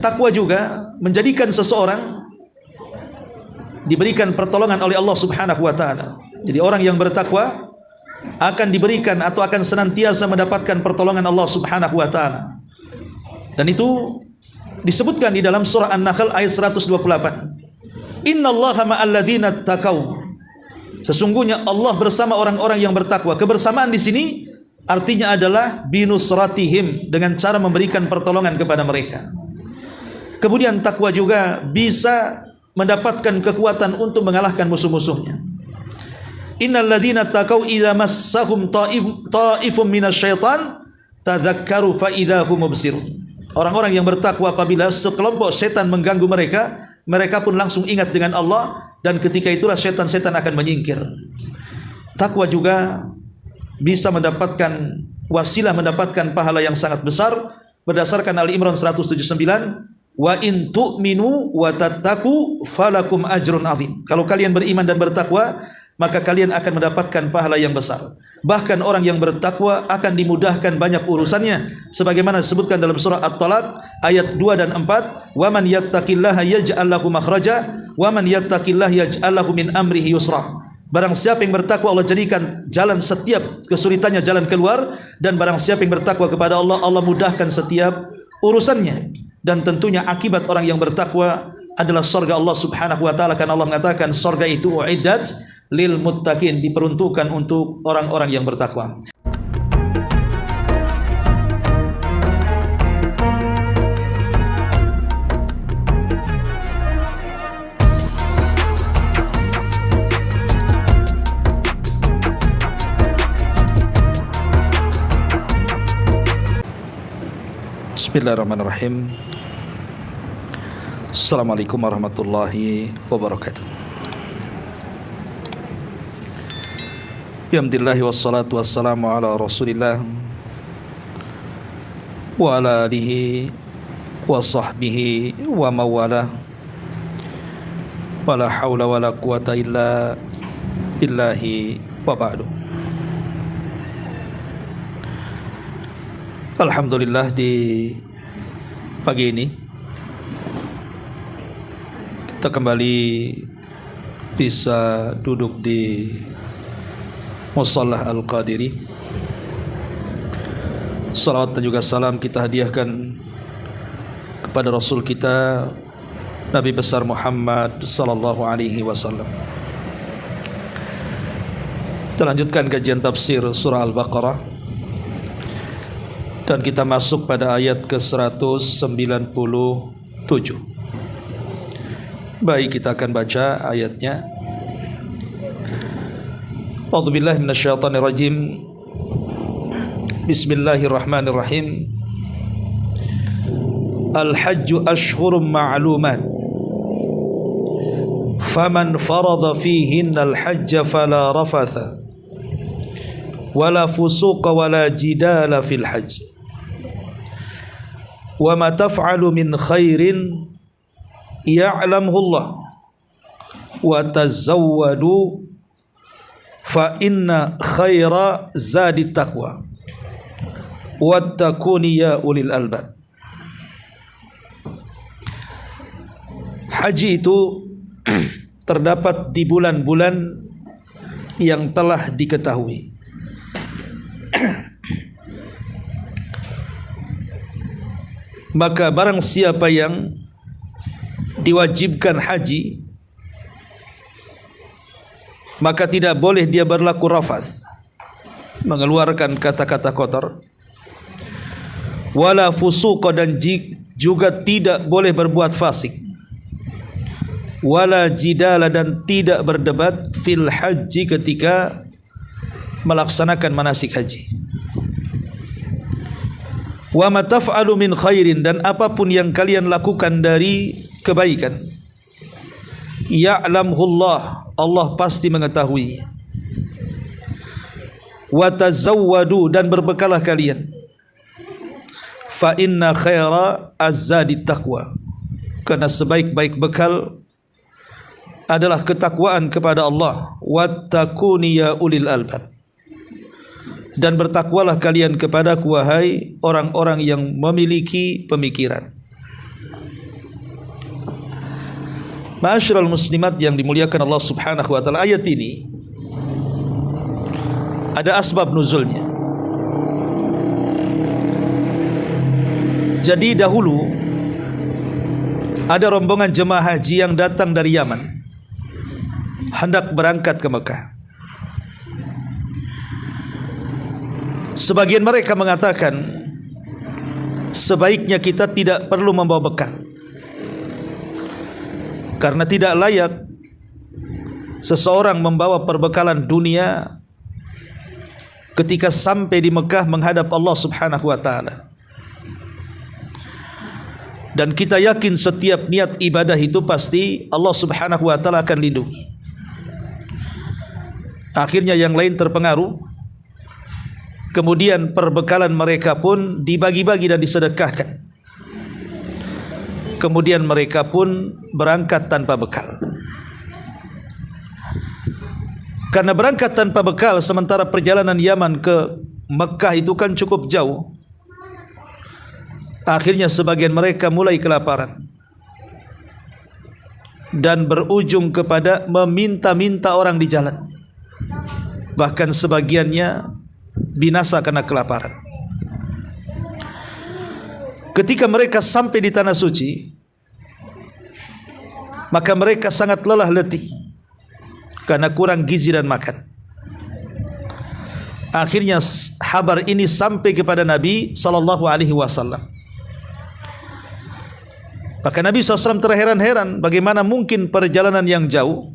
Takwa juga menjadikan seseorang diberikan pertolongan oleh Allah Subhanahu wa taala. Jadi orang yang bertakwa akan diberikan atau akan senantiasa mendapatkan pertolongan Allah Subhanahu wa taala. Dan itu disebutkan di dalam surah An-Nahl ayat 128. Innallaha ma'al ladzina taqaw. Sesungguhnya Allah bersama orang-orang yang bertakwa. Kebersamaan di sini artinya adalah binusratihim, dengan cara memberikan pertolongan kepada mereka. Kemudian takwa juga bisa mendapatkan kekuatan untuk mengalahkan musuh-musuhnya. Innal ladzina taqaw idza massahum ta'ifum minasyaitan tadzakkaru fa idza hum mubsirun. Orang-orang yang bertakwa apabila sekelompok setan mengganggu mereka, mereka pun langsung ingat dengan Allah, dan ketika itulah setan-setan akan menyingkir. Takwa juga bisa mendapatkan wasilah mendapatkan pahala yang sangat besar berdasarkan Ali Imran 179. Wa in tu'minu wa tattaqu falakum ajrun azim. Kalau kalian beriman dan bertakwa, maka kalian akan mendapatkan pahala yang besar. Bahkan orang yang bertakwa akan dimudahkan banyak urusannya, sebagaimana disebutkan dalam surah At-Talaq ayat 2 dan 4. Wa man yattaqillaha yaj'al lahu makhraja wa man yattaqillaha yaj'al lahu min amrihi yusra. Barang siapa yang bertakwa, Allah jadikan jalan setiap kesulitannya jalan keluar, dan barang siapa yang bertakwa kepada Allah, Allah mudahkan setiap urusannya. Dan tentunya akibat orang yang bertakwa adalah surga Allah Subhanahu wa taala, karena Allah mengatakan surga itu uiddat lil muttaqin, diperuntukkan untuk orang-orang yang bertakwa. Bismillahirrahmanirrahim. Assalamualaikum warahmatullahi wabarakatuh. Alhamdulillah wassalatu wassalamu ala Rasulillah wa ala alihi wa sahbihi wa mawalah. Wala haula wala quwata illa billahi wa ba'du. Alhamdulillah, di pagi ini kita kembali bisa duduk di Mushallah Al-Qadiri. Salawat dan juga salam kita hadiahkan kepada Rasul kita Nabi besar Muhammad sallallahu alaihi wasallam. Kita lanjutkan kajian tafsir surah Al-Baqarah, dan kita masuk pada ayat ke-197. Baik, kita akan baca ayatnya. A'udzubillahi minasyaitonirrajim. Bismillahirrahmanirrahim. Al-hajju ashhurum ma'lumat. Faman farada fihinna al-hajja fala rafatha wala fusuqa wala jidala fil hajj. Wa ma taf'alu min khairin ya'lamuhu Allah wa tazawwadu fa inna khaira zadi taqwa wattaquni ya ulil albab. Haji itu terdapat di bulan-bulan yang telah diketahui. Maka barang siapa yang diwajibkan haji, maka tidak boleh dia berlaku rafath, mengeluarkan kata-kata kotor, wala fusuqa, dan juga tidak boleh berbuat fasik, wala jidala, dan tidak berdebat fil haji, ketika melaksanakan manasik haji. Wa ma taf'alu min khairin, dan apapun yang kalian lakukan dari kebaikan, ya'lamhu Allah, Allah pasti mengetahui. Wa tazawwadu, dan berbekalah kalian. Fa inna khaira az-zadi taqwa, karena sebaik-baik bekal adalah ketakwaan kepada Allah. Wattaquni ya ulil albab, dan bertakwalah kalian kepadaku wahai orang-orang yang memiliki pemikiran. Ma'asyiral muslimat yang dimuliakan Allah Subhanahu wa taala, ayat ini ada asbab nuzulnya. Jadi dahulu ada rombongan jemaah haji yang datang dari Yaman, hendak berangkat ke Mekah. Sebagian mereka mengatakan sebaiknya kita tidak perlu membawa bekal, karena tidak layak seseorang membawa perbekalan dunia ketika sampai di Mekah menghadap Allah Subhanahu wa taala. Dan kita yakin setiap niat ibadah itu pasti Allah Subhanahu wa taala akan lindungi. Akhirnya yang lain terpengaruh. Kemudian perbekalan mereka pun dibagi-bagi dan disedekahkan. Kemudian mereka pun berangkat tanpa bekal. Karena berangkat tanpa bekal, sementara perjalanan Yaman ke Mekah itu kan cukup jauh. Akhirnya sebagian mereka mulai kelaparan dan berujung kepada meminta-minta orang di jalan. Bahkan sebagiannya binasa karena kelaparan. Ketika mereka sampai di tanah suci, maka mereka sangat lelah letih karena kurang gizi dan makan. Akhirnya kabar ini sampai kepada Nabi sallallahu alaihi wasallam. Maka Nabi SAW terheran-heran bagaimana mungkin perjalanan yang jauh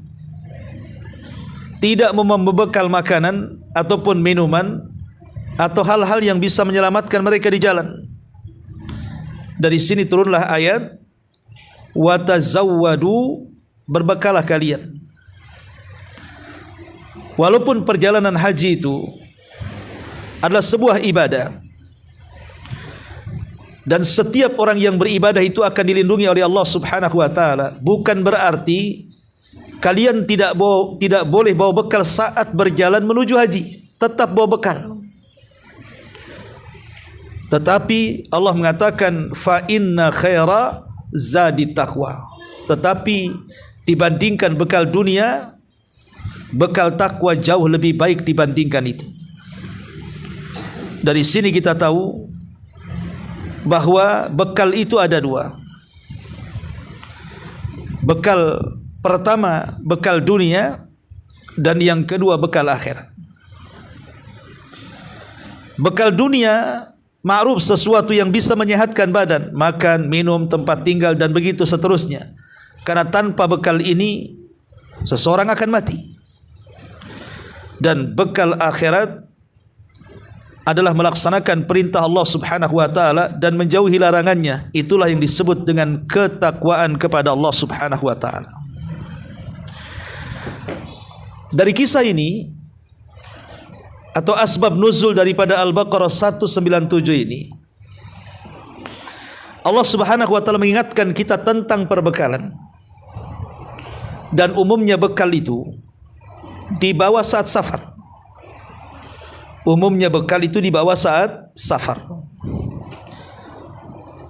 tidak membekal makanan ataupun minuman atau hal-hal yang bisa menyelamatkan mereka di jalan. Dari sini turunlah ayat wa tazawwadu, berbekalah kalian. Walaupun perjalanan haji itu adalah sebuah ibadah, dan setiap orang yang beribadah itu akan dilindungi oleh Allah Subhanahu wa taala, bukan berarti kalian tidak boleh bawa bekal saat berjalan menuju haji. Tetap bawa bekal. Tetapi Allah mengatakan fa inna khaira zadi taqwa. Tetapi dibandingkan bekal dunia, bekal takwa jauh lebih baik dibandingkan itu. Dari sini kita tahu bahwa bekal itu ada dua. Bekal pertama bekal dunia, dan yang kedua bekal akhirat. Bekal dunia ma'ruf, sesuatu yang bisa menyehatkan badan, makan, minum, tempat tinggal dan begitu seterusnya. Karena tanpa bekal ini seseorang akan mati. Dan bekal akhirat adalah melaksanakan perintah Allah Subhanahu wa taala dan menjauhi larangannya. Itulah yang disebut dengan ketakwaan kepada Allah Subhanahu wa taala. Dari kisah ini atau asbab nuzul daripada Al-Baqarah 197 ini, Allah Subhanahu wa taala mengingatkan kita tentang perbekalan. Dan umumnya bekal itu dibawa saat safar. Umumnya bekal itu dibawa saat safar.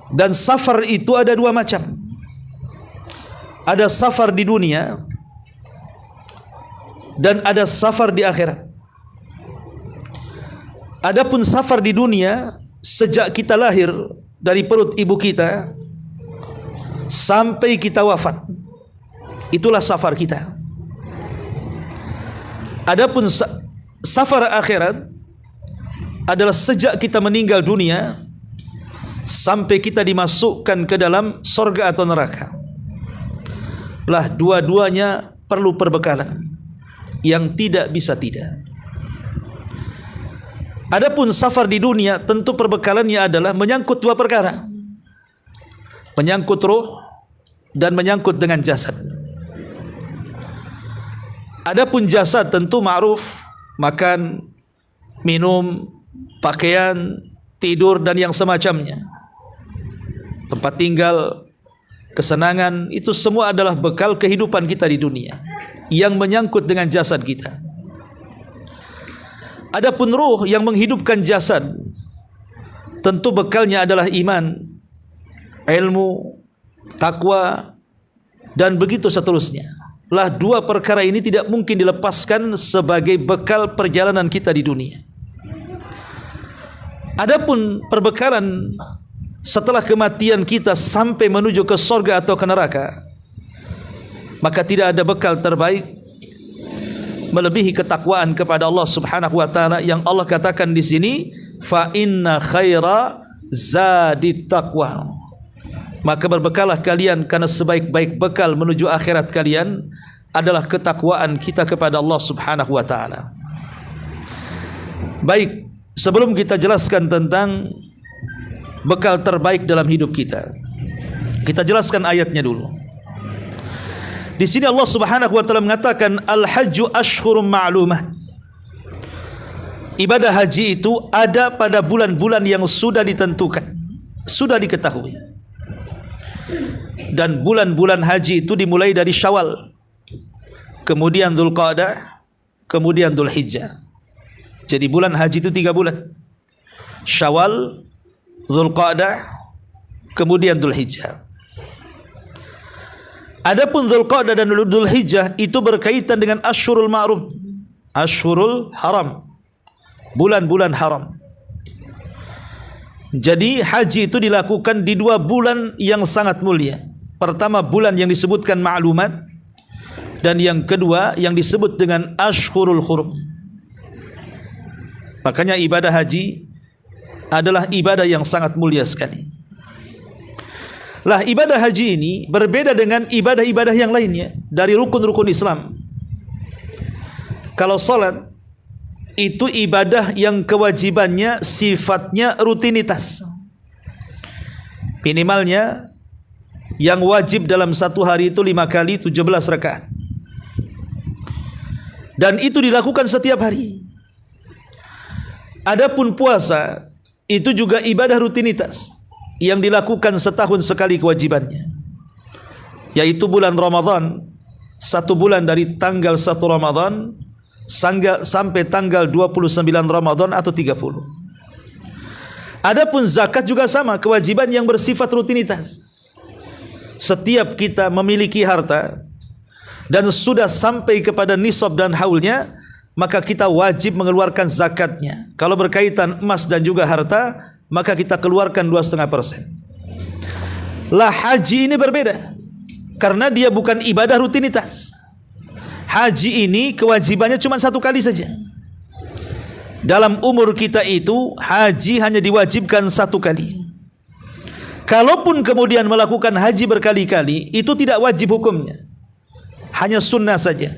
Dan safar itu ada dua macam. Ada safar di dunia dan ada safar di akhirat. Adapun safar di dunia, sejak kita lahir dari perut ibu kita sampai kita wafat, itulah safar kita. Adapun safar akhirat adalah sejak kita meninggal dunia sampai kita dimasukkan ke dalam sorga atau neraka. Lah dua-duanya perlu perbekalan yang tidak bisa tidak. Adapun safar di dunia, tentu perbekalannya adalah menyangkut dua perkara. Menyangkut roh dan menyangkut dengan jasad. Adapun jasad tentu ma'ruf, makan, minum, pakaian, tidur dan yang semacamnya. Tempat tinggal, kesenangan, itu semua adalah bekal kehidupan kita di dunia yang menyangkut dengan jasad kita. Adapun ruh yang menghidupkan jasad, tentu bekalnya adalah iman, ilmu, takwa, dan begitu seterusnya. Lah dua perkara ini tidak mungkin dilepaskan sebagai bekal perjalanan kita di dunia. Adapun perbekalan setelah kematian kita sampai menuju ke surga atau ke neraka, maka tidak ada bekal terbaik melebihi ketakwaan kepada Allah Subhanahu wa taala yang Allah katakan di sini, fa inna khaira zadit taqwa. Maka berbekalah kalian, karena sebaik-baik bekal menuju akhirat kalian adalah ketakwaan kita kepada Allah Subhanahu wa taala. Baik, sebelum kita jelaskan tentang bekal terbaik dalam hidup kita, kita jelaskan ayatnya dulu. Di sini Allah Subhanahu wa taala mengatakan al-hajju ashhurum ma'lumat. Ibadah haji itu ada pada bulan-bulan yang sudah ditentukan, sudah diketahui. Dan bulan-bulan haji itu dimulai dari Syawal, kemudian Dzulqa'dah, kemudian Dzulhijjah. Jadi bulan haji itu 3 bulan. Syawal, Dzulqa'dah, kemudian Dzulhijjah. Adapun Dzulqa'dah dan Dzulhijjah itu berkaitan dengan Asyhurul Ma'rum, Asyhurul Haram, bulan-bulan haram. Jadi haji itu dilakukan di 2 bulan yang sangat mulia. Pertama bulan yang disebutkan ma'lumat, dan yang kedua yang disebut dengan Ashhurul Hurum. Makanya ibadah haji adalah ibadah yang sangat mulia sekali. Lah ibadah haji ini berbeda dengan ibadah-ibadah yang lainnya dari rukun-rukun Islam. Kalau salat itu ibadah yang kewajibannya sifatnya rutinitas. Minimalnya yang wajib dalam satu hari itu 5 kali 17 rakaat. Dan itu dilakukan setiap hari. Adapun puasa itu juga ibadah rutinitas yang dilakukan setahun sekali kewajibannya, yaitu bulan Ramadan, 1 bulan dari tanggal 1 Ramadan sampai tanggal 29 Ramadan atau 30. Adapun zakat juga sama, kewajiban yang bersifat rutinitas. Setiap kita memiliki harta dan sudah sampai kepada nisab dan haulnya, maka kita wajib mengeluarkan zakatnya. Kalau berkaitan emas dan juga harta, maka kita keluarkan 2,5%. Lah haji ini berbeda, karena dia bukan ibadah rutinitas. Haji ini kewajibannya cuma 1 kali saja. Dalam umur kita itu haji hanya diwajibkan 1 kali. Kalaupun kemudian melakukan haji berkali-kali, itu tidak wajib hukumnya, hanya sunnah saja.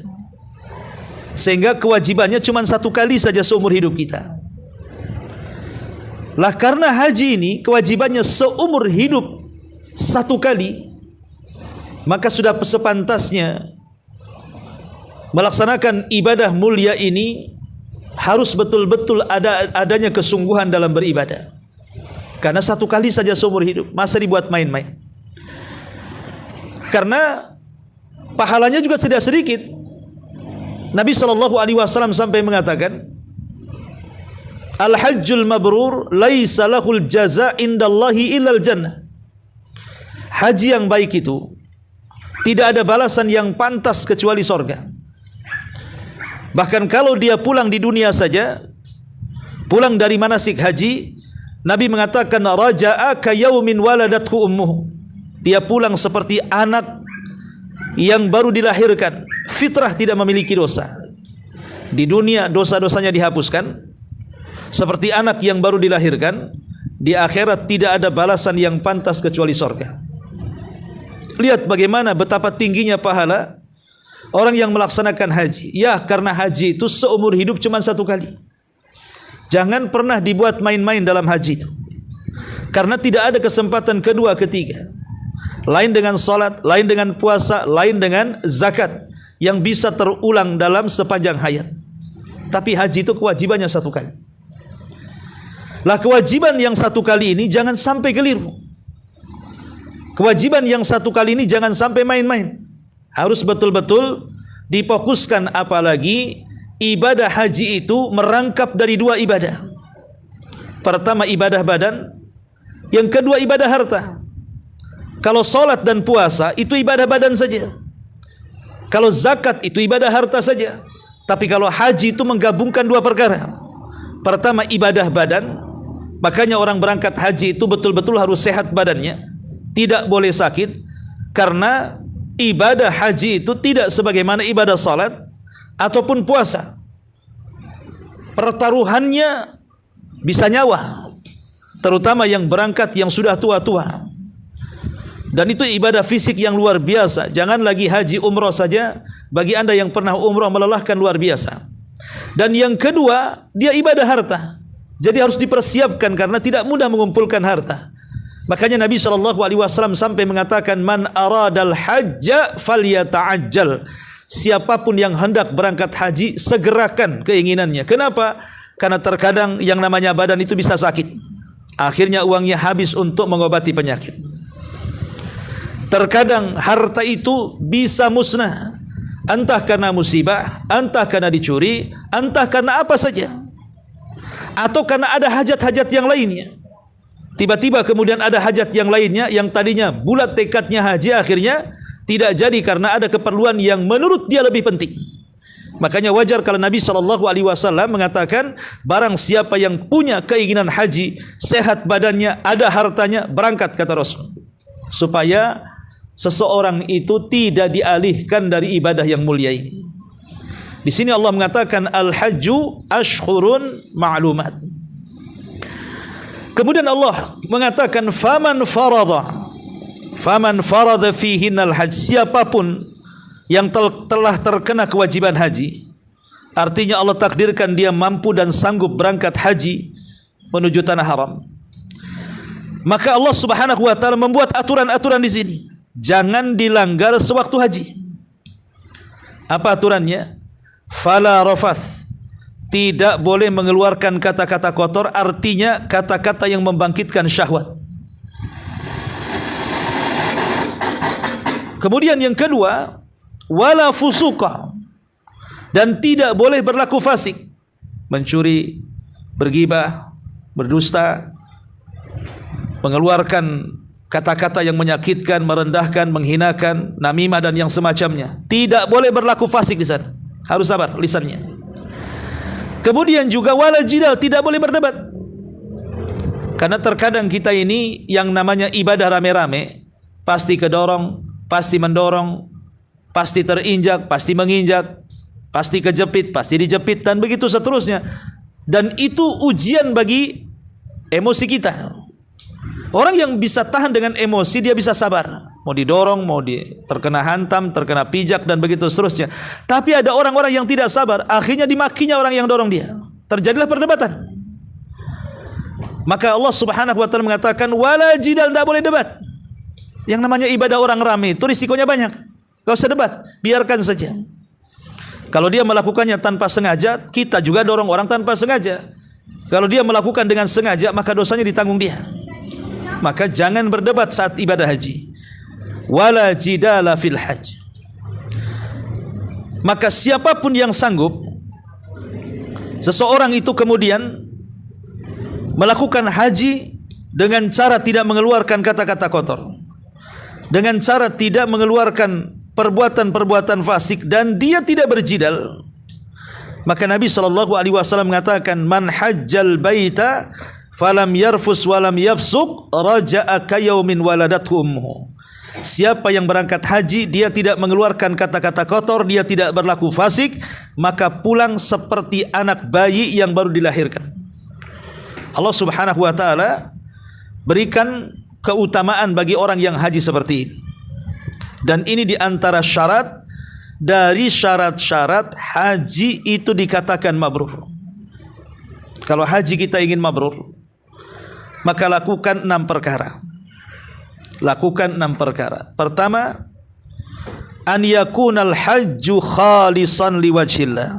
Sehingga kewajibannya cuma 1 kali saja seumur hidup kita. Lah karena haji ini kewajibannya seumur hidup 1 kali, maka sudah sepantasnya melaksanakan ibadah mulia ini harus betul-betul adanya kesungguhan dalam beribadah. Karena 1 kali saja seumur hidup, masa dibuat main-main. Karena pahalanya juga tidak sedikit. Nabi SAW sampai mengatakan, Al-hajjul mabrur laisa lahul jaza indallahi illal jannah. Haji yang baik itu tidak ada balasan yang pantas kecuali sorga. Bahkan kalau dia pulang di dunia saja, pulang dari manasik haji, Nabi mengatakan raja'a ka yaumin waladathu ummuhu. Dia pulang seperti anak yang baru dilahirkan, fitrah tidak memiliki dosa. Di dunia dosa-dosanya dihapuskan, seperti anak yang baru dilahirkan. Di akhirat tidak ada balasan yang pantas kecuali surga. Lihat bagaimana betapa tingginya pahala orang yang melaksanakan haji. Ya, karena haji itu seumur hidup cuma 1 kali. Jangan pernah dibuat main-main dalam haji itu, karena tidak ada kesempatan kedua, ketiga. Lain dengan salat, lain dengan puasa, lain dengan zakat yang bisa terulang dalam sepanjang hayat. Tapi haji itu kewajibannya 1 kali. Lah kewajiban yang 1 kali ini jangan sampai keliru. Kewajiban yang 1 kali ini jangan sampai main-main. Harus betul-betul difokuskan, apalagi ibadah haji itu merangkap dari 2 ibadah. Pertama ibadah badan, yang kedua ibadah harta. Kalau salat dan puasa itu ibadah badan saja. Kalau zakat itu ibadah harta saja. Tapi kalau haji itu menggabungkan dua perkara. Pertama ibadah badan, makanya orang berangkat haji itu betul-betul harus sehat badannya, tidak boleh sakit, karena ibadah haji itu tidak sebagaimana ibadah salat ataupun puasa. Pertaruhannya bisa nyawa, terutama yang berangkat yang sudah tua-tua. Dan itu ibadah fisik yang luar biasa. Jangan lagi haji umrah saja. Bagi anda yang pernah umrah melelahkan luar biasa. Dan yang kedua, dia ibadah harta. Jadi harus dipersiapkan karena tidak mudah mengumpulkan harta. Makanya Nabi SAW sampai mengatakan, Man aradal hajja falyata'ajjal. Siapapun yang hendak berangkat haji, segerakan keinginannya. Kenapa? Karena terkadang yang namanya badan itu bisa sakit. Akhirnya uangnya habis untuk mengobati penyakit. Terkadang harta itu bisa musnah, entah karena musibah, entah karena dicuri, entah karena apa saja, atau karena ada hajat-hajat yang lainnya. Tiba-tiba kemudian ada hajat yang lainnya, yang tadinya bulat tekadnya haji, akhirnya tidak jadi karena ada keperluan yang menurut dia lebih penting. Makanya wajar kalau Nabi SAW mengatakan, barang siapa yang punya keinginan haji, sehat badannya, ada hartanya, berangkat, kata Rasul, supaya seseorang itu tidak dialihkan dari ibadah yang mulia ini. Di sini Allah mengatakan al-hajju ashhurun ma'lumat. Kemudian Allah mengatakan faman farada fihinal hajj. Siapapun yang telah terkena kewajiban haji, artinya Allah takdirkan dia mampu dan sanggup berangkat haji menuju tanah haram, maka Allah Subhanahu wa taala membuat aturan-aturan di sini. Jangan dilanggar sewaktu haji. Apa aturannya? Fala rafath. Tidak boleh mengeluarkan kata-kata kotor, artinya kata-kata yang membangkitkan syahwat. Kemudian yang kedua, wala fusuqa. Dan tidak boleh berlaku fasik. Mencuri, bergibah, berdusta, mengeluarkan kata-kata yang menyakitkan, merendahkan, menghinakan, namimah dan yang semacamnya. Tidak boleh berlaku fasik di sana. Harus sabar lisannya. Kemudian juga wala jidal, tidak boleh berdebat. Karena terkadang kita ini yang namanya ibadah rame-rame, pasti kedorong, pasti mendorong, pasti terinjak, pasti menginjak, pasti kejepit, pasti dijepit, dan begitu seterusnya. Dan itu ujian bagi emosi kita. Orang yang bisa tahan dengan emosi, dia bisa sabar. Mau didorong, mau terkena hantam, terkena pijak, dan begitu seterusnya. Tapi ada orang-orang yang tidak sabar, akhirnya dimakinya orang yang dorong dia. Terjadilah perdebatan. Maka Allah Subhanahu wa taala mengatakan wala jidal, tidak boleh debat. Yang namanya ibadah orang ramai itu risikonya banyak. Gak usah debat, biarkan saja. Kalau dia melakukannya tanpa sengaja, kita juga dorong orang tanpa sengaja. Kalau dia melakukan dengan sengaja, maka dosanya ditanggung dia. Maka jangan berdebat saat ibadah haji. Wala jidala fil hajj. Maka siapapun yang sanggup, seseorang itu kemudian melakukan haji dengan cara tidak mengeluarkan kata-kata kotor, dengan cara tidak mengeluarkan perbuatan-perbuatan fasik, dan dia tidak berjidal, maka Nabi SAW mengatakan, man hajjal baita falam yarfus walam yafsuk raja'a kayaumin waladathu ummuhu. Siapa yang berangkat haji, dia tidak mengeluarkan kata-kata kotor, dia tidak berlaku fasik, maka pulang seperti anak bayi yang baru dilahirkan. Allah Subhanahu wa taala berikan keutamaan bagi orang yang haji seperti ini. Dan ini di antara syarat dari syarat-syarat haji itu dikatakan mabrur. Kalau haji kita ingin mabrur, maka lakukan 6 perkara. Lakukan 6 perkara. Pertama, an yakunal hajju khalisan liwajhillah.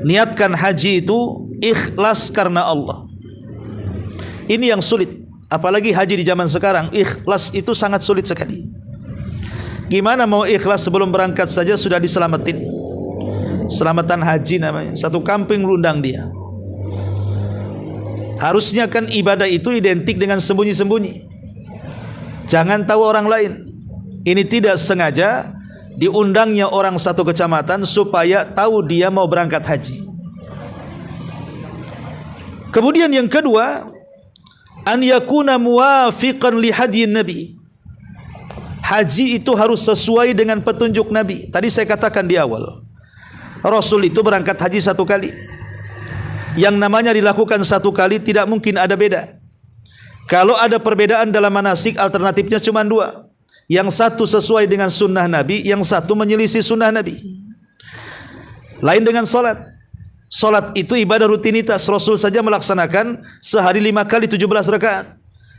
Niatkan haji itu ikhlas karena Allah. Ini yang sulit. Apalagi haji di zaman sekarang, ikhlas itu sangat sulit sekali. Gimana mau ikhlas sebelum berangkat saja sudah diselamatin. Selamatan haji namanya. Satu kampung rundang dia. Harusnya kan ibadah itu identik dengan sembunyi-sembunyi. Jangan tahu orang lain. Ini tidak sengaja diundangnya orang satu kecamatan supaya tahu dia mau berangkat haji. Kemudian yang kedua, an yakuna muwafiqan li hadyin nabi. Haji itu harus sesuai dengan petunjuk Nabi. Tadi saya katakan di awal, Rasul itu berangkat haji satu kali. Yang namanya dilakukan satu kali tidak mungkin ada beda. Kalau ada perbedaan dalam manasik, alternatifnya cuma dua. Yang satu sesuai dengan sunnah Nabi, yang satu menyelisih sunnah Nabi. Lain dengan solat. Solat itu ibadah rutinitas. Rasul saja melaksanakan sehari 5 kali 17 rakaat.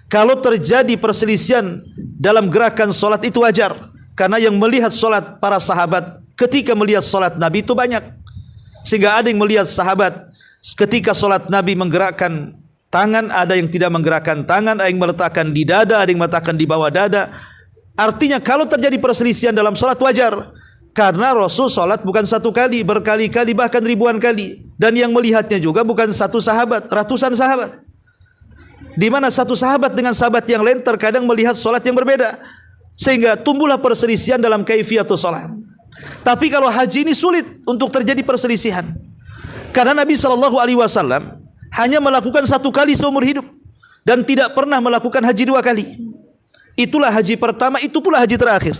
Kalau terjadi perselisihan dalam gerakan solat itu wajar. Karena yang melihat solat para sahabat ketika melihat solat Nabi itu banyak. Sehingga ada yang melihat sahabat ketika solat Nabi menggerakkan tangan, ada yang tidak menggerakkan tangan, ada yang meletakkan di dada, ada yang meletakkan di bawah dada. Artinya kalau terjadi perselisihan dalam solat wajar. Karena Rasul solat bukan satu kali, berkali-kali, bahkan ribuan kali. Dan yang melihatnya juga bukan satu sahabat, ratusan sahabat. Di mana satu sahabat dengan sahabat yang lain terkadang melihat solat yang berbeda. Sehingga tumbuhlah perselisihan dalam kaifiatus solat. Tapi kalau haji ini sulit untuk terjadi perselisihan. Karena Nabi SAW hanya melakukan satu kali seumur hidup. Dan tidak pernah melakukan haji 2 kali. Itulah haji pertama, itu pula haji terakhir.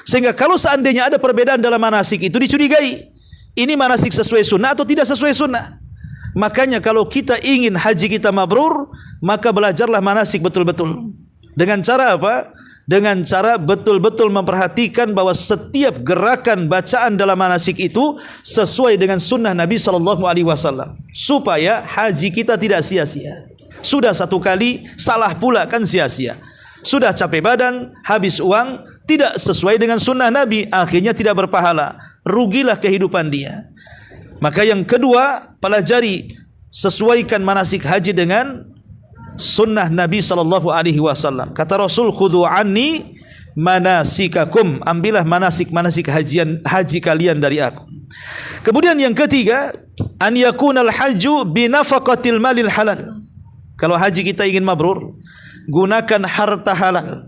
Sehingga kalau seandainya ada perbedaan dalam manasik itu dicurigai. Ini manasik sesuai sunnah atau tidak sesuai sunnah. Makanya kalau kita ingin haji kita mabrur, maka belajarlah manasik betul-betul. Dengan cara apa? Dengan cara betul-betul memperhatikan bahwa setiap gerakan bacaan dalam manasik itu sesuai dengan sunnah Nabi SAW. Supaya haji kita tidak sia-sia. Sudah satu kali, salah pula kan sia-sia. Sudah capek badan, habis uang, tidak sesuai dengan sunnah Nabi, akhirnya tidak berpahala. Rugilah kehidupan dia. Maka yang kedua, pelajari, sesuaikan manasik haji dengan sunnah Nabi SAW. Kata Rasul, khudhu anni manasikakum. Ambillah manasik-manasik haji kalian dari aku. Kemudian yang ketiga, an yakunal hajju binafaqatil malil halal. Kalau haji kita ingin mabrur, gunakan harta halal.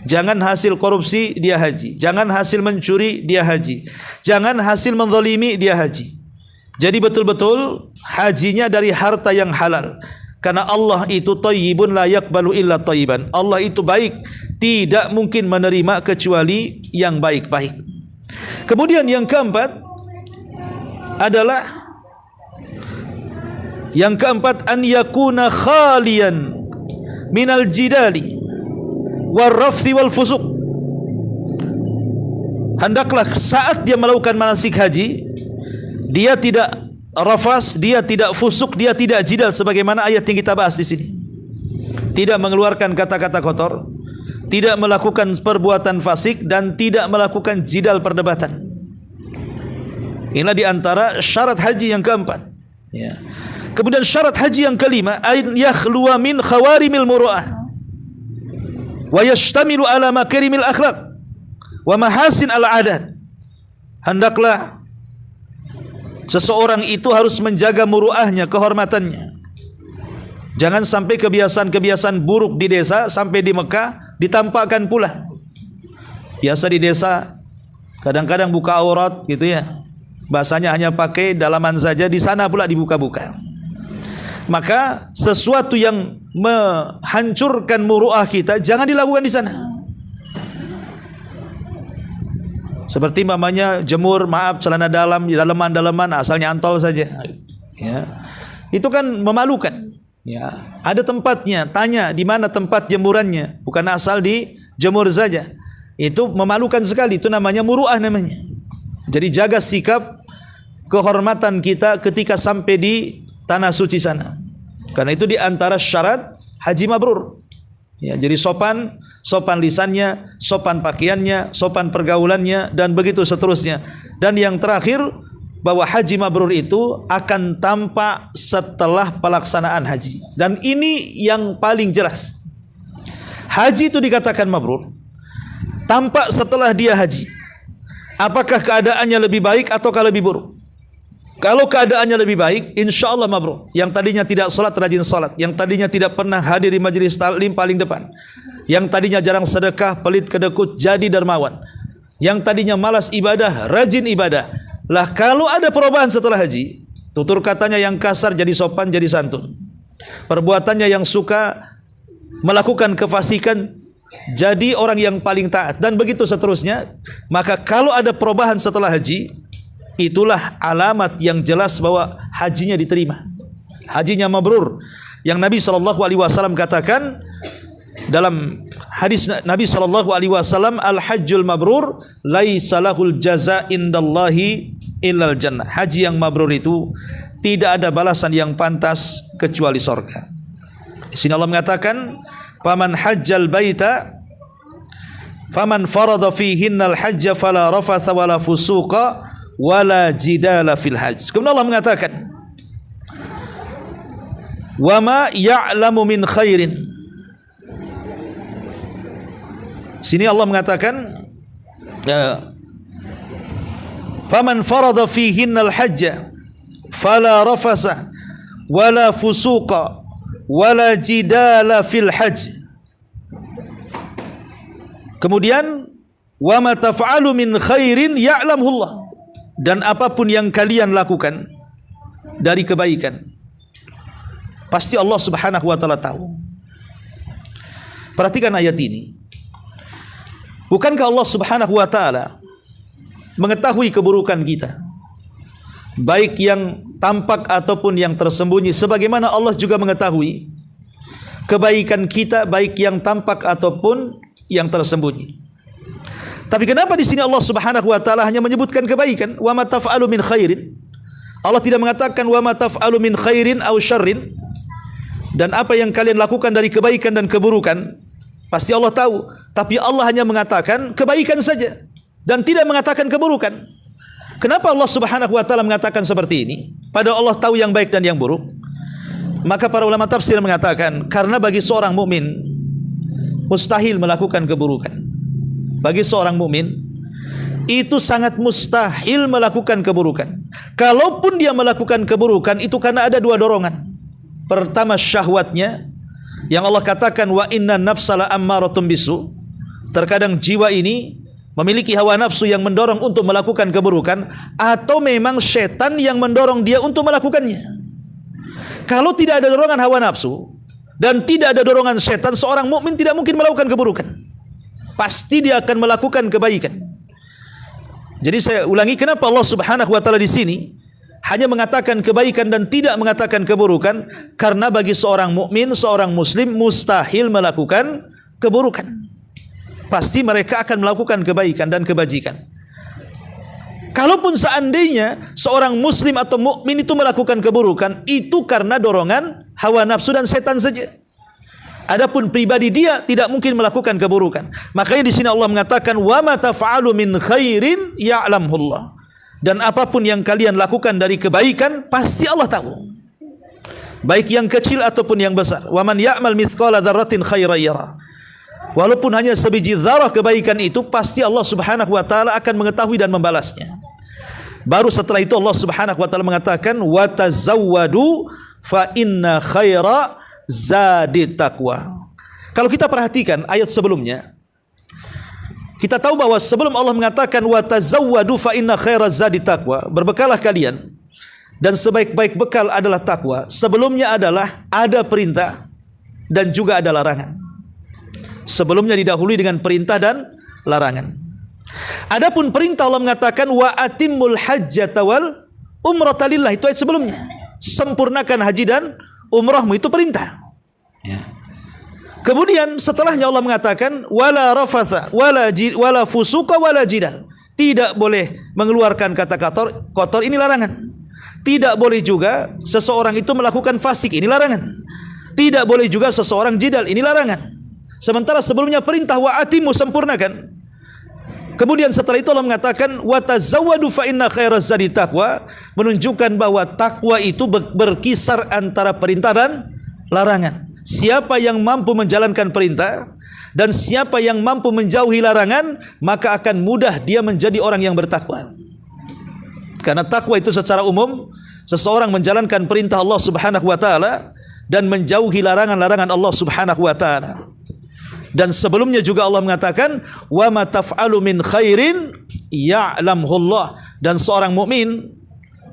Jangan hasil korupsi dia haji. Jangan hasil mencuri dia haji. Jangan hasil menzalimi dia haji. Jadi betul-betul hajinya dari harta yang halal. Karena Allah itu thayyibun la yaqbalu illa thayyiban. Allah itu baik, tidak mungkin menerima kecuali yang baik-baik. Kemudian yang keempat adalah an yakuna khalian minal jidali warrafthi wal fusuq. Hendaklah saat dia melakukan manasik haji, dia tidak rafas, dia tidak fusuk, dia tidak jidal sebagaimana ayat yang kita bahas di sini. Tidak mengeluarkan kata-kata kotor, tidak melakukan perbuatan fasik, dan tidak melakukan jidal perdebatan. Inilah di antara syarat haji yang keempat. Ya. Kemudian syarat haji yang kelima, an yakhluwa min khawarimil muru'ah wa yashtamilu ala makarimil akhlaq wa mahasin al adat. Hendaklah seseorang itu harus menjaga muru'ahnya, kehormatannya. Jangan sampai kebiasaan-kebiasaan buruk di desa sampai di Mekah ditampakkan pula. Biasa di desa kadang-kadang buka aurat gitu ya. Bahasanya hanya pakai dalaman saja, di sana pula dibuka-buka. Maka sesuatu yang menghancurkan muru'ah kita jangan dilakukan di sana. Seperti mamanya jemur, celana dalam, dalaman-dalaman asalnya antol saja. Ya. Itu kan memalukan. Ya. Ada tempatnya, tanya di mana tempat jemurannya, bukan asal dijemur saja. Itu memalukan sekali, itu namanya muru'ah namanya. Jadi jaga sikap kehormatan kita ketika sampai di tanah suci sana. Karena itu di antara syarat haji mabrur. Ya, jadi sopan lisannya, sopan pakaiannya, sopan pergaulannya, dan begitu seterusnya. Dan yang terakhir, bahwa haji mabrur itu akan tampak setelah pelaksanaan haji. Dan ini yang paling jelas. Haji itu dikatakan mabrur tampak setelah dia haji. Apakah keadaannya lebih baik ataukah lebih buruk? Kalau keadaannya lebih baik, insya Allah mabrur. Yang tadinya tidak sholat, rajin sholat. Yang tadinya tidak pernah hadir di majelis taklim paling depan. Yang tadinya jarang sedekah, pelit kedekut, jadi dermawan. Yang tadinya malas ibadah, rajin ibadah. Lah kalau ada perubahan setelah haji, tutur katanya yang kasar jadi sopan, jadi santun. Perbuatannya yang suka melakukan kefasikan, jadi orang yang paling taat, dan begitu seterusnya. Maka kalau ada perubahan setelah haji, itulah alamat yang jelas bahwa hajinya diterima, hajinya mabrur. Yang Nabi SAW katakan dalam hadis Nabi SAW, al-hajjul mabrur laisa lahul jaza indallahi illal jannah. Haji yang mabrur itu tidak ada balasan yang pantas kecuali surga. Di sini Allah mengatakan, faman hajjal baita faman farada fihinnal hajja fala rafatha wala fusuqa wala jidala fil hajj. Kemudian Allah mengatakan, wa ma ya'lamu min khairin. Sini Allah mengatakan, faman farada fihinnal hajja fala rafasa wala fusuqa wala jidala fil hajj. Kemudian, wa ma taf'alu min khairin ya'lamullah. Dan apapun yang kalian lakukan dari kebaikan, pasti Allah Subhanahu wa taala tahu. Perhatikan ayat ini. Bukankah Allah Subhanahu wa taala mengetahui keburukan kita, baik yang tampak ataupun yang tersembunyi, sebagaimana Allah juga mengetahui kebaikan kita, baik yang tampak ataupun yang tersembunyi. Tapi kenapa di sini Allah Subhanahu wa taala hanya menyebutkan kebaikan, wa ma taf'alu min khairin? Allah tidak mengatakan wa ma taf'alu min khairin aw syarrin. Dan apa yang kalian lakukan dari kebaikan dan keburukan, pasti Allah tahu. Tapi Allah hanya mengatakan kebaikan saja dan tidak mengatakan keburukan. Kenapa Allah Subhanahu wa taala mengatakan seperti ini? Padahal Allah tahu yang baik dan yang buruk. Maka para ulama tafsir mengatakan, karena bagi seorang mukmin mustahil melakukan keburukan. Bagi seorang mukmin itu sangat mustahil melakukan keburukan. Kalaupun dia melakukan keburukan, itu karena ada dua dorongan. Pertama, syahwatnya, yang Allah katakan wa inna nafsala ammaratun bisu. Terkadang jiwa ini memiliki hawa nafsu yang mendorong untuk melakukan keburukan, atau memang setan yang mendorong dia untuk melakukannya. Kalau tidak ada dorongan hawa nafsu dan tidak ada dorongan setan, seorang mukmin tidak mungkin melakukan keburukan. Pasti dia akan melakukan kebaikan. Jadi saya ulangi, kenapa Allah Subhanahu wa taala di sini hanya mengatakan kebaikan dan tidak mengatakan keburukan? Karena bagi seorang mukmin, seorang muslim mustahil melakukan keburukan. Pasti mereka akan melakukan kebaikan dan kebajikan. Kalaupun seandainya seorang muslim atau mukmin itu melakukan keburukan, itu karena dorongan hawa nafsu dan setan saja. Adapun pribadi dia tidak mungkin melakukan keburukan. Makanya di sini Allah mengatakan wa ma taf'alu min khairin ya'lamullah. Dan apapun yang kalian lakukan dari kebaikan, pasti Allah tahu. Baik yang kecil ataupun yang besar. Wa man ya'mal mithqala dzarratin khairan yara. Walaupun hanya sebiji zarah kebaikan itu, pasti Allah Subhanahu wa taala akan mengetahui dan membalasnya. Baru setelah itu Allah Subhanahu wa taala mengatakan wa tazawwadu fa inna khaira zadit taqwa. Kalau kita perhatikan ayat sebelumnya, kita tahu bahwa sebelum Allah mengatakan wa tazawwadu fa inna khaira zadit taqwa, berbekalah kalian dan sebaik-baik bekal adalah takwa, sebelumnya adalah ada perintah dan juga ada larangan. Sebelumnya didahului dengan perintah dan larangan. Adapun perintah Allah mengatakan wa atimmul hajjata wal umrata lillah, itu ayat sebelumnya. Sempurnakan haji dan umrahmu, itu perintah. Ya. Kemudian setelahnya Allah mengatakan wala rafatha wala fusuqa wala jidal. Tidak boleh mengeluarkan kata kotor, ini larangan. Tidak boleh juga seseorang itu melakukan fasik, ini larangan. Tidak boleh juga seseorang jidal, ini larangan. Sementara sebelumnya perintah wa atimu, sempurnakan. Kemudian setelah itu Allah mengatakan wa tazawwadu fa inna khairaz zadi taqwa, menunjukkan bahwa takwa itu berkisar antara perintah dan larangan. Siapa yang mampu menjalankan perintah dan siapa yang mampu menjauhi larangan, maka akan mudah dia menjadi orang yang bertakwa. Karena takwa itu secara umum seseorang menjalankan perintah Allah Subhanahu wa taala dan menjauhi larangan-larangan Allah Subhanahu wa taala. Dan sebelumnya juga Allah mengatakan, wa ma taf'alu min khairin ya'lamhullah. Dan seorang mukmin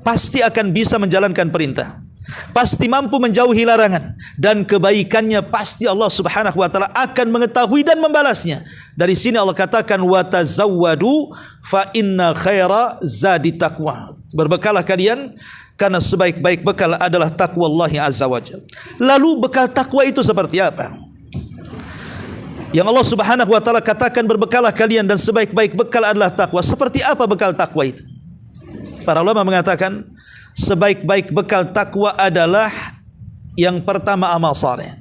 pasti akan bisa menjalankan perintah, pasti mampu menjauhi larangan, dan kebaikannya pasti Allah Subhanahu wa taala akan mengetahui dan membalasnya. Dari sini Allah katakan, wa tazawwadu fa inna khaira zadi taqwa. Berbekalah kalian karena sebaik-baik bekal adalah takwa Allah Azza wa Jalla. Lalu bekal takwa itu seperti apa? Yang Allah Subhanahu wa taala katakan, berbekalah kalian dan sebaik-baik bekal adalah takwa. Seperti apa bekal takwa itu? Para ulama mengatakan, sebaik-baik bekal takwa adalah yang pertama amal saleh.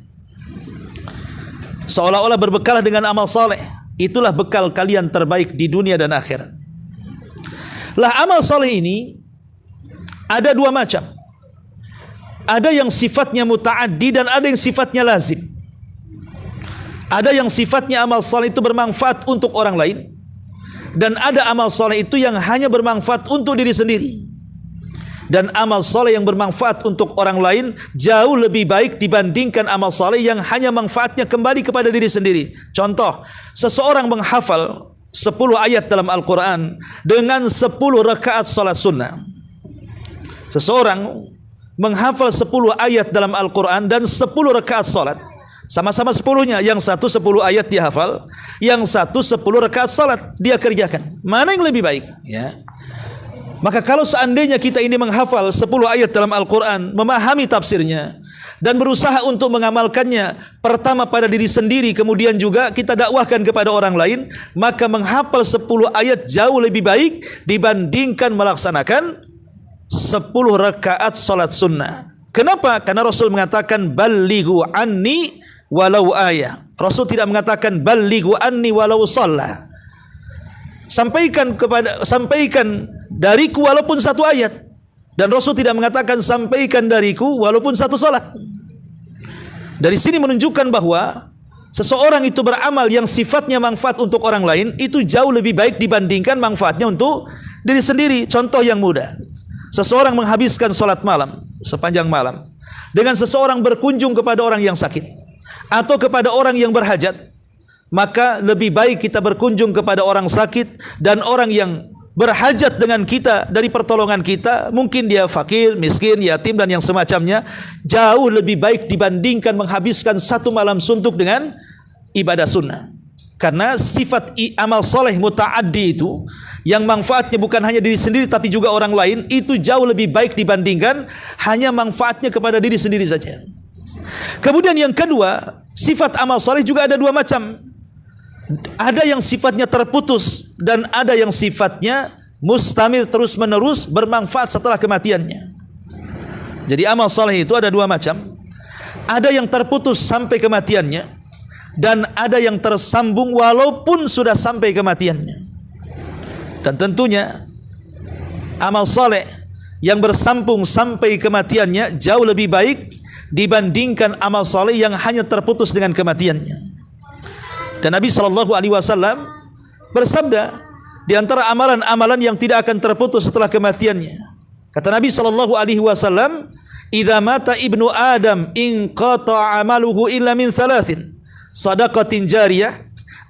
Seolah-olah berbekalah dengan amal saleh, itulah bekal kalian terbaik di dunia dan akhirat. Lah, amal saleh ini ada dua macam. Ada yang sifatnya muta'addi dan ada yang sifatnya lazim. Ada yang sifatnya amal saleh itu bermanfaat untuk orang lain, dan ada amal saleh itu yang hanya bermanfaat untuk diri sendiri. Dan amal saleh yang bermanfaat untuk orang lain jauh lebih baik dibandingkan amal saleh yang hanya manfaatnya kembali kepada diri sendiri. Contoh, seseorang menghafal 10 ayat dalam Al-Quran dengan 10 rakaat salat sunnah. Seseorang menghafal 10 ayat dalam Al-Quran dan 10 rakaat salat. Sama-sama 10-nya, yang satu 10 ayat dia hafal, yang satu 10 rakaat salat dia kerjakan. Mana yang lebih baik? Ya. Maka kalau seandainya kita ini menghafal 10 ayat dalam Al-Quran, memahami tafsirnya, dan berusaha untuk mengamalkannya, pertama pada diri sendiri, kemudian juga kita dakwahkan kepada orang lain, maka menghafal 10 ayat jauh lebih baik dibandingkan melaksanakan 10 rakaat salat sunnah. Kenapa? Karena Rasul mengatakan, ballighu anni walau ayah. Rasul tidak mengatakan ballighu anni walau shalla. Sampaikan dariku walaupun satu ayat. Dan Rasul tidak mengatakan sampaikan dariku walaupun satu salat. Dari sini menunjukkan bahwa seseorang itu beramal yang sifatnya manfaat untuk orang lain itu jauh lebih baik dibandingkan manfaatnya untuk diri sendiri. Contoh yang mudah, seseorang menghabiskan salat malam sepanjang malam dengan seseorang berkunjung kepada orang yang sakit atau kepada orang yang berhajat, maka lebih baik kita berkunjung kepada orang sakit dan orang yang berhajat dengan kita dari pertolongan kita. Mungkin dia fakir, miskin, yatim dan yang semacamnya, jauh lebih baik dibandingkan menghabiskan satu malam suntuk dengan ibadah sunnah. Karena sifat amal soleh muta'addi itu, yang manfaatnya bukan hanya diri sendiri tapi juga orang lain, itu jauh lebih baik dibandingkan hanya manfaatnya kepada diri sendiri saja. Kemudian yang kedua, sifat amal soleh juga ada dua macam. Ada yang sifatnya terputus dan ada yang sifatnya mustamir, terus menerus bermanfaat setelah kematiannya. Jadi amal soleh itu ada dua macam. Ada yang terputus sampai kematiannya, dan ada yang tersambung walaupun sudah sampai kematiannya. Dan tentunya amal soleh yang bersambung sampai kematiannya jauh lebih baik dibandingkan amal soleh yang hanya terputus dengan kematiannya. Dan Nabi SAW bersabda, di antara amalan-amalan yang tidak akan terputus setelah kematiannya, kata Nabi SAW, "Idza mata ibnu Adam inqata amaluhu illa min thalathin, sadaqatin jariyah,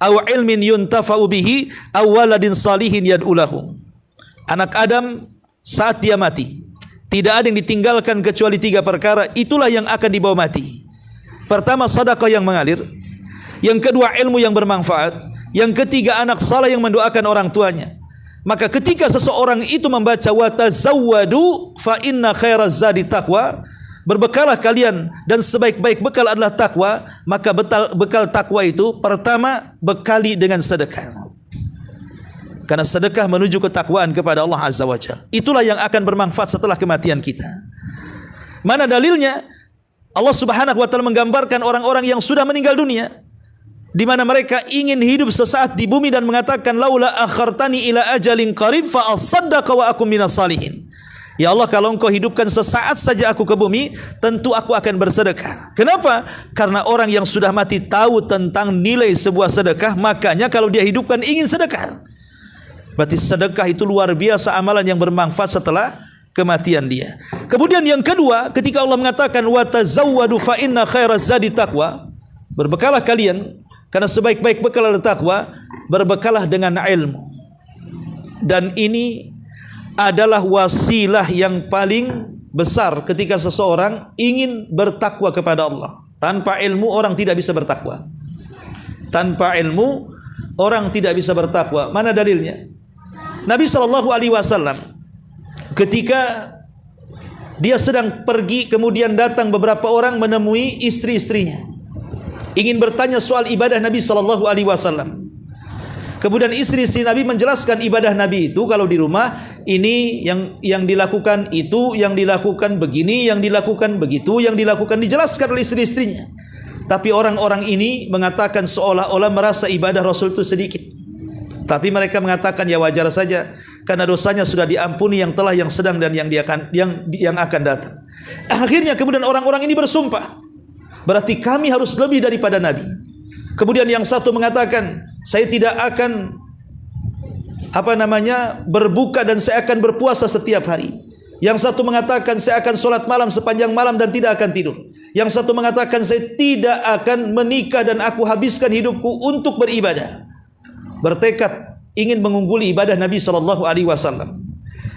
aw ilmin yuntafa'u bihi, aw waladin salihin yad'u lahu." Anak Adam saat dia mati, tidak ada yang ditinggalkan kecuali 3 perkara, itulah yang akan dibawa mati. Pertama, sedekah yang mengalir. Yang kedua, ilmu yang bermanfaat. Yang ketiga, anak saleh yang mendoakan orang tuanya. Maka ketika seseorang itu membaca wa tazawwadu fa inna khairaz zadi taqwa, berbekalah kalian dan sebaik-baik bekal adalah takwa, maka bekal takwa itu pertama bekali dengan sedekah. Karena sedekah menuju ketakwaan kepada Allah Azza wa Jalla. Itulah yang akan bermanfaat setelah kematian kita. Mana dalilnya? Allah Subhanahu wa taala menggambarkan orang-orang yang sudah meninggal dunia, di mana mereka ingin hidup sesaat di bumi dan mengatakan, laula akhartani ila ajalin qarib fa asaddaqa wa akum minas salihin. Ya Allah, kalau Engkau hidupkan sesaat saja aku ke bumi, tentu aku akan bersedekah. Kenapa? Karena orang yang sudah mati tahu tentang nilai sebuah sedekah, makanya kalau dia hidupkan ingin sedekah. Berarti sedekah itu luar biasa amalan yang bermanfaat setelah kematian dia. Kemudian yang kedua, ketika Allah mengatakan wa tazawwadu fa inna khairaz zadi taqwa, berbekalah kalian Karena sebaik-baik bekal adalah takwa, berbekalah dengan ilmu. Dan ini adalah wasilah yang paling besar ketika seseorang ingin bertakwa kepada Allah. Tanpa ilmu orang tidak bisa bertakwa. Tanpa ilmu orang tidak bisa bertakwa. Mana dalilnya? Nabi SAW ketika dia sedang pergi, kemudian datang beberapa orang menemui istri-istrinya, ingin bertanya soal ibadah Nabi SAW. Kemudian istri-istri Nabi menjelaskan ibadah Nabi itu, kalau di rumah ini yang dilakukan, itu yang dilakukan, begini yang dilakukan, begitu yang dilakukan, dijelaskan oleh istri-istrinya. Tapi orang-orang ini mengatakan seolah-olah merasa ibadah Rasul itu sedikit. Tapi mereka mengatakan ya wajar saja, karena dosanya sudah diampuni yang telah, yang sedang, dan yang akan datang. Akhirnya kemudian orang-orang ini bersumpah, berarti kami harus lebih daripada Nabi. Kemudian yang satu mengatakan, saya tidak akan berbuka dan saya akan berpuasa setiap hari. Yang satu mengatakan, saya akan sholat malam sepanjang malam dan tidak akan tidur. Yang satu mengatakan, saya tidak akan menikah dan aku habiskan hidupku untuk beribadah. Bertekad ingin mengungguli ibadah Nabi SAW.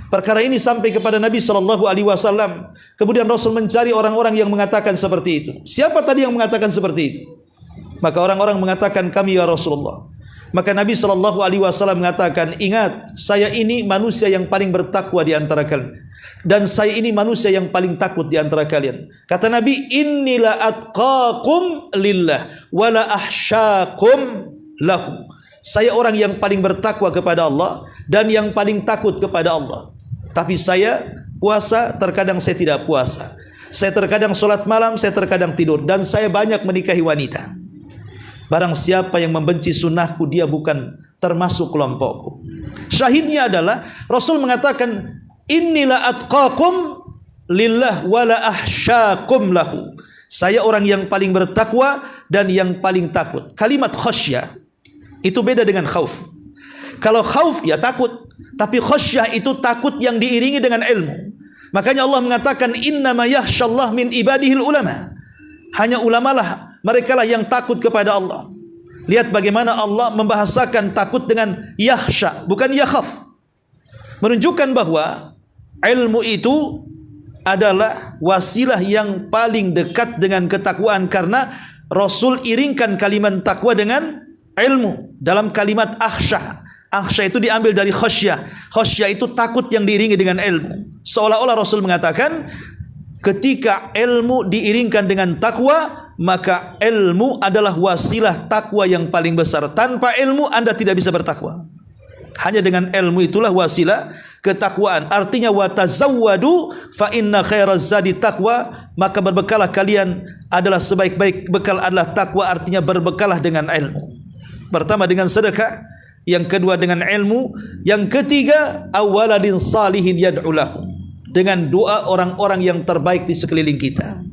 Perkara ini sampai kepada Nabi SAW. Kemudian Rasul mencari orang-orang yang mengatakan seperti itu. Siapa tadi yang mengatakan seperti itu? Maka orang-orang mengatakan, kami ya Rasulullah. Maka Nabi SAW mengatakan, ingat, saya ini manusia yang paling bertakwa di antara kalian, dan saya ini manusia yang paling takut di antara kalian. Kata Nabi, innila atqakum lillah wala ahsyakum lahu. Saya orang yang paling bertakwa kepada Allah dan yang paling takut kepada Allah. Tapi saya puasa, terkadang saya tidak puasa. Saya terkadang sholat malam, saya terkadang tidur, dan saya banyak menikahi wanita. Barang siapa yang membenci sunnahku, dia bukan termasuk kelompokku. Syahidnya adalah Rasul mengatakan, innila atqakum lillah wala ahsyakum lahu. Saya orang yang paling bertakwa dan yang paling takut. Kalimat khasyah itu beda dengan khauf. Kalau khauf ya takut, tapi khasyah itu takut yang diiringi dengan ilmu. Makanya Allah mengatakan, innama yakhsyallah min ibadihil ulama. Hanya ulamalah, mereka lah yang takut kepada Allah. Lihat bagaimana Allah membahasakan takut dengan yakhsha, bukan yakhaf. Menunjukkan bahwa ilmu itu adalah wasilah yang paling dekat dengan ketakwaan, karena Rasul iringkan kalimat takwa dengan ilmu. Dalam kalimat akhsha, akhsha itu diambil dari khasyah. Khasyah itu takut yang diiringi dengan ilmu. Seolah-olah Rasul mengatakan, ketika ilmu diiringkan dengan takwa, maka ilmu adalah wasilah takwa yang paling besar. Tanpa ilmu Anda tidak bisa bertakwa. Hanya dengan ilmu itulah wasilah ketakwaan. Artinya watazawwadu fa inna khairaz zadi taqwa, maka berbekalah kalian, adalah sebaik-baik bekal adalah takwa. Artinya berbekalah dengan ilmu. Pertama dengan sedekah, yang kedua dengan ilmu, yang ketiga awaladin salihin yad'u lahu, dengan doa orang-orang yang terbaik di sekeliling kita.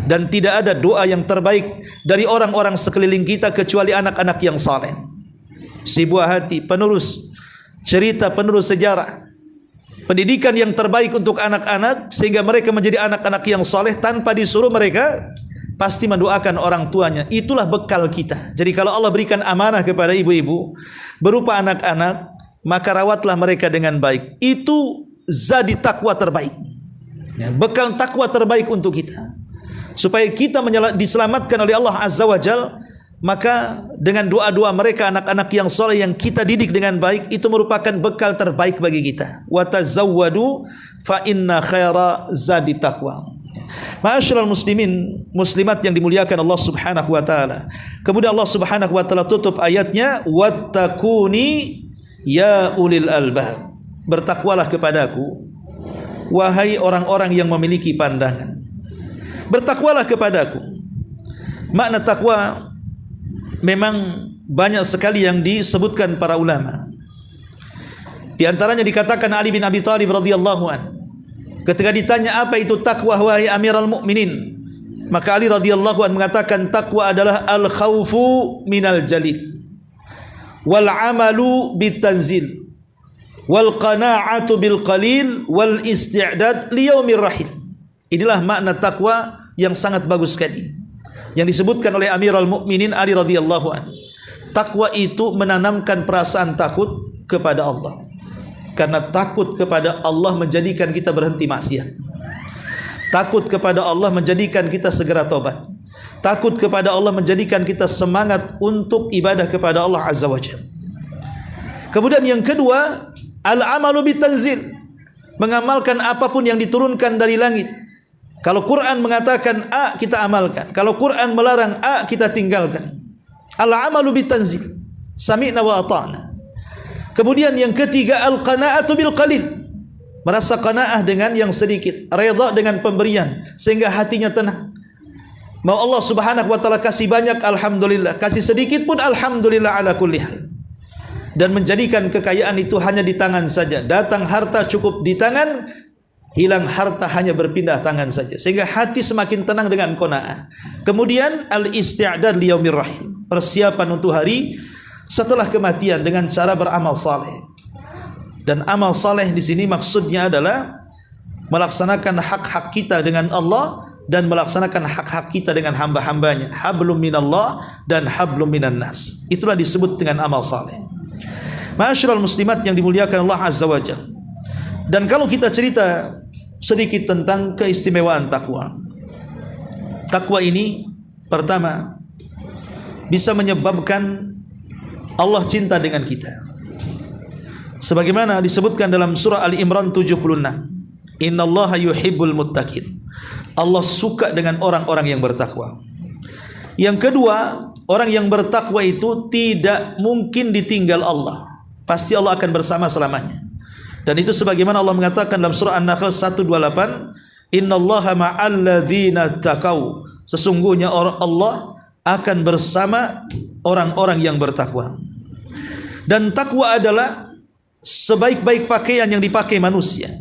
Dan tidak ada doa yang terbaik dari orang-orang sekeliling kita kecuali anak-anak yang saleh. Si buah hati, penerus cerita, penerus sejarah, pendidikan yang terbaik untuk anak-anak sehingga mereka menjadi anak-anak yang saleh tanpa disuruh, mereka pasti mendoakan orang tuanya. Itulah bekal kita. Jadi kalau Allah berikan amanah kepada ibu-ibu berupa anak-anak, maka rawatlah mereka dengan baik. Itu zadi takwa terbaik, bekal takwa terbaik untuk kita, supaya kita diselamatkan oleh Allah Azza wa Jal. Maka dengan doa-doa mereka, anak-anak yang soleh yang kita didik dengan baik, itu merupakan bekal terbaik bagi kita. Wa tazawwadu fa inna khaira zadi taqwa. Ma'asyiral muslimin, muslimat yang dimuliakan Allah Subhanahu wa taala. Kemudian Allah Subhanahu wa taala tutup ayatnya, wattaquni ya ulil albab. Bertakwalah kepadaku, wahai orang-orang yang memiliki pandangan. Bertakwalah kepadaku. Makna takwa memang banyak sekali yang disebutkan para ulama. Di antaranya dikatakan Ali bin Abi Thalib radhiyallahu an, ketika ditanya apa itu takwa wahai Amirul Mukminin, maka Ali radhiyallahu an mengatakan, takwa adalah al-khaufu minal jalil, wal amalu bitanzil, wal qana'atu bil qalil, wal isti'dad li yaumir rahil. Inilah makna takwa yang sangat bagus sekali. yang disebutkan oleh Amirul Mukminin Ali radhiyallahu anhu. Takwa itu menanamkan perasaan takut kepada Allah. Karena takut kepada Allah menjadikan kita berhenti maksiat. Takut kepada Allah menjadikan kita segera tobat. Takut kepada Allah menjadikan kita semangat untuk ibadah kepada Allah Azza wa Jalla. Kemudian yang kedua, al-amalu bitanzil, mengamalkan apapun yang diturunkan dari langit. Kalau Quran mengatakan A, kita amalkan. Kalau Quran melarang A, kita tinggalkan. Al-amalu bitanzil, sami'na wa ata'na. Kemudian yang ketiga, al-qana'atu bil qalil, merasa qanaah dengan yang sedikit, redha dengan pemberian sehingga hatinya tenang. Mau Allah Subhanahu wa taala kasih banyak, alhamdulillah, kasih sedikit pun alhamdulillah ala kulli hal. Dan menjadikan kekayaan itu hanya di tangan saja. Datang harta cukup di tangan, hilang harta hanya berpindah tangan saja, sehingga hati semakin tenang dengan qanaah. Kemudian al-isti'dad li yaumir rahim, persiapan untuk hari setelah kematian dengan cara beramal saleh. Dan amal saleh di sini maksudnya adalah melaksanakan hak-hak kita dengan Allah dan melaksanakan hak-hak kita dengan hamba-hambanya. Hablum minallah dan hablum minan nas. Itulah disebut dengan amal saleh. Ma'asyiral muslimat yang dimuliakan Allah Azza wa Jalla. Dan kalau kita cerita sedikit tentang keistimewaan takwa. Takwa ini pertama bisa menyebabkan Allah cinta dengan kita. Sebagaimana disebutkan dalam surah Al-Imran 76. Innallaha yuhibbul muttaqin. Allah suka dengan orang-orang yang bertakwa. Yang kedua, orang yang bertakwa itu tidak mungkin ditinggal Allah. Pasti Allah akan bersama selamanya. Dan itu sebagaimana Allah mengatakan dalam surah An-Nahl 128, Innallaha ma'al ladzina taqau. Sesungguhnya Allah akan bersama orang-orang yang bertakwa. Dan takwa adalah sebaik-baik pakaian yang dipakai manusia.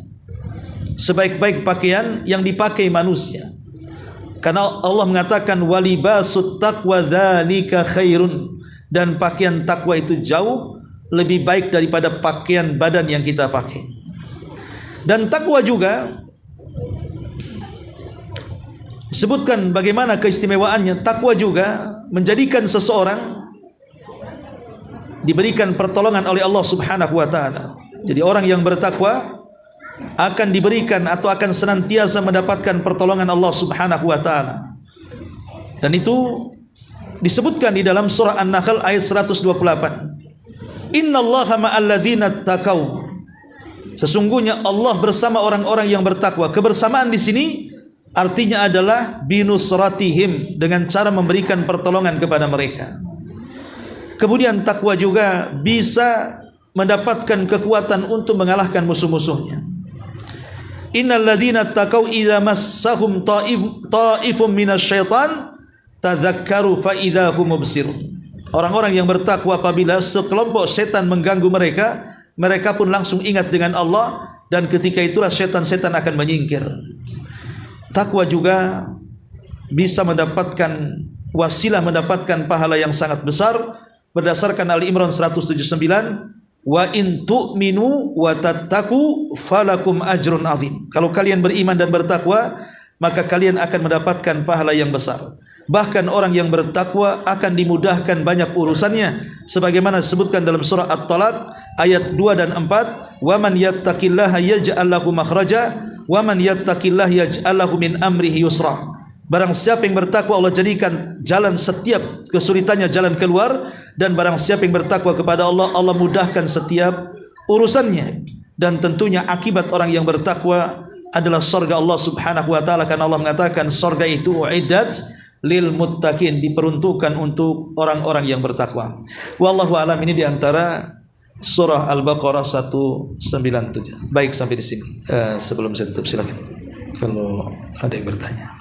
Sebaik-baik pakaian yang dipakai manusia. Karena Allah mengatakan walibasut taqwa dzalika khairun, dan pakaian takwa itu jauh lebih baik daripada pakaian badan yang kita pakai. Dan takwa juga disebutkan bagaimana keistimewaannya. Takwa juga menjadikan seseorang diberikan pertolongan oleh Allah Subhanahu wa taala. Jadi orang yang bertakwa akan diberikan atau akan senantiasa mendapatkan pertolongan Allah Subhanahu wa taala. Dan itu disebutkan di dalam surah An-Nahl ayat 128. Innallaha ma'al ladzina taqau. Sesungguhnya Allah bersama orang-orang yang bertakwa. Kebersamaan di sini artinya adalah binusratihim, dengan cara memberikan pertolongan kepada mereka. Kemudian takwa juga bisa mendapatkan kekuatan untuk mengalahkan musuh-musuhnya. Innal ladzina taqau idza massahum ta'ifum minasyaitan tadzakkaru fa idza hum mubsirun. Orang-orang yang bertakwa apabila sekelompok setan mengganggu mereka, mereka pun langsung ingat dengan Allah, dan ketika itulah setan-setan akan menyingkir. Takwa juga bisa mendapatkan wasilah mendapatkan pahala yang sangat besar. Berdasarkan Al-Imran 179, wa in tu'minu wa tattaqu falakum ajrun azim. Kalau kalian beriman dan bertakwa, maka kalian akan mendapatkan pahala yang besar. Bahkan orang yang bertakwa akan dimudahkan banyak urusannya, sebagaimana disebutkan dalam surah At-Talaq ayat 2 dan 4, wa man yattaqillaha yaj'al lahu makhraja wa man yattaqillaha yaj'al lahu min amrihi yusra. Barang siapa yang bertakwa, Allah jadikan jalan setiap kesulitannya jalan keluar, dan barang siapa yang bertakwa kepada Allah, Allah mudahkan setiap urusannya. Dan tentunya akibat orang yang bertakwa adalah surga Allah Subhanahu wa taala, karena Allah mengatakan surga itu uiddat lil muttaqin, diperuntukkan untuk orang-orang yang bertakwa. Wallahu alam. Ini diantara surah Al-Baqarah 197. Baik, sampai di sini. Sebelum saya tutup, silakan kalau ada yang bertanya.